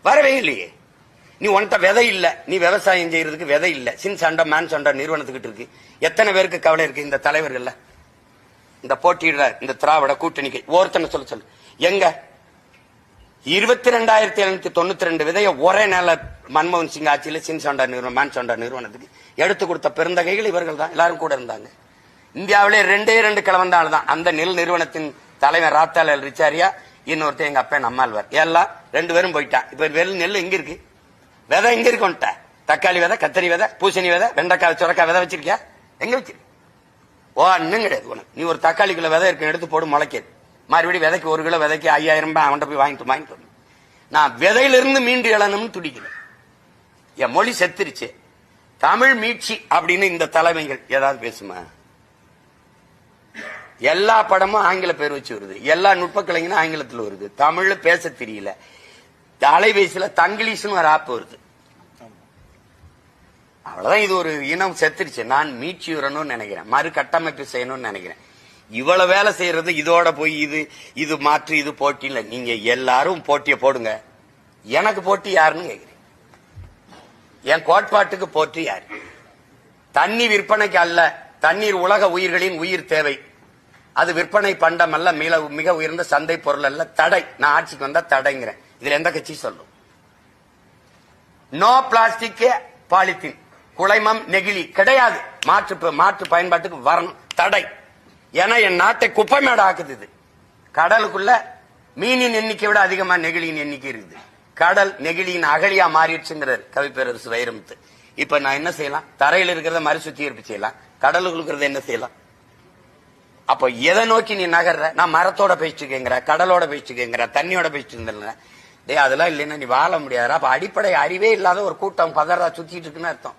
வரவே இல்லையே. நீ உன்கிட்ட விதை இல்ல, நீ விவசாயம் செய்யறதுக்கு விதை இல்ல. சின்சாண்டா மேன்சாண்டா நிறுவனத்துக்கிட்டு இருக்கு. எத்தனை பேருக்கு கவலை இருக்கு இந்த தலைவர்கள், இந்த போட்டியிடுற இந்த திராவிட கூட்டணிக்கு? ஒருத்தனை சொல்லு. எங்க 22,792 விதைய ஒரே நாள மன்மோகன் சிங் ஆட்சியில சின்சாண்டா நிறுவனம் மேன்சாண்டா நிறுவனத்துக்கு எடுத்து கொடுத்த பெருந்தகைகள் இவர்கள் தான். எல்லாரும் கூட இருந்தாங்க. இந்தியாவிலே 2 கிழவந்தாள் தான் அந்த நெல் நிறுவனத்தின் தலைவர் ராத்தாலால் ரிச்சாரியா, இன்னொருத்தர் எங்க அப்பா நம்மாழ்வார். எல்லாம் 2 பேரும் போயிட்டான். இப்ப நெல் எங்க இருக்கு? விதை எங்க இருக்கு? தக்காளி விதை, கத்தரி விதை, பூசணி விதை, வெண்டைக்காய், சுரக்காய் விதை வச்சிருக்கியா? எங்க வச்சிருக்க? ஒன்னும் கிடையாது உனக்கு. நீ ஒரு தக்காளி கிலோ விதை இருக்கு, எடுத்து போடு, முளைக்காது. மறுபடியும் விதைக்கு 1 கிலோ விதைக்கு 5000 ரூபாய் அவன்கிட்ட போய் வாங்கிட்டு நான் விதையிலிருந்து மீண்டு எழணும்னு துடிக்கிறேன். என் மொழி செத்துருச்சு. தமிழ் மீட்சி அப்படின்னு இந்த தலைமைகள் ஏதாவது பேசுமா? எல்லா படமும் ஆங்கில பேர் வச்சு வருது, எல்லா நுட்ப கலைஞனும் ஆங்கிலத்தில் வருது, தமிழ்ல பேச தெரியல. அலைபேசியில தங்கிலீஷ்னு ஒரு ஆப் வருது. அவ்வளவுதான். இது ஒரு இனம் செத்துருச்சு. நான் மீட்சி வரணும்னு நினைக்கிறேன், மறு கட்டமைப்பு செய்யணும்னு நினைக்கிறேன். இவ்வளவு வேலை செய்யறது இதோட போய் இது மாற்று, இது போட்டி இல்ல. நீங்க எல்லாரும் போட்டியை போடுங்க. எனக்கு போட்டி யாருன்னு கேக்குறேன். என் கோட்பாட்டுக்கு போட்டி யாரு? தண்ணி விற்பனைக்கு அல்ல. தண்ணீர் உலக உயிர்களின் உயிர் தேவை. அது விற்பனை பண்டம் அல்ல, மிக உயர்ந்த சந்தை பொருள் அல்ல. தடை. நான் ஆட்சிக்கு வந்தா தடைங்கிறேன். இதுல எந்த கட்சி சொல்லும்? நோ பிளாஸ்டிக், பாலித்தீன், குளைமம், நெகிழி கிடையாது. மாற்று பயன்பாட்டுக்கு வரணும். தடை. ஏன்னா என் நாட்டை குப்பை மேட ஆக்குது இது. கடலுக்குள்ள மீனின் எண்ணிக்கை விட அதிகமா நெகிழியின் எண்ணிக்கை இருக்குது. கடல் நெகிழியின் அகழியா மாறிடுச்சுங்கிறார் கவிப்பேரரசு வைரமுத்து. இப்ப நான் என்ன செய்யலாம்? தரையில் இருக்கிறத மறுசுத்திகரிப்பு செய்யலாம், கடலுக்கு இருக்கிறத என்ன செய்யலாம்? அப்ப எதை நோக்கி நீ நகர்ற? நான் மரத்தோட பேசிட்டு கேங்கிற, கடலோட பேசிட்டு கேங்கிற, தண்ணியோட பேசிட்டு இருந்தேன். அதெல்லாம் இல்லைன்னா நீ வாழ முடியாது. அப்ப அடிப்படை அறிவே இல்லாத ஒரு கூட்டம் பதறா சுத்திட்டு இருக்குன்னு அர்த்தம்.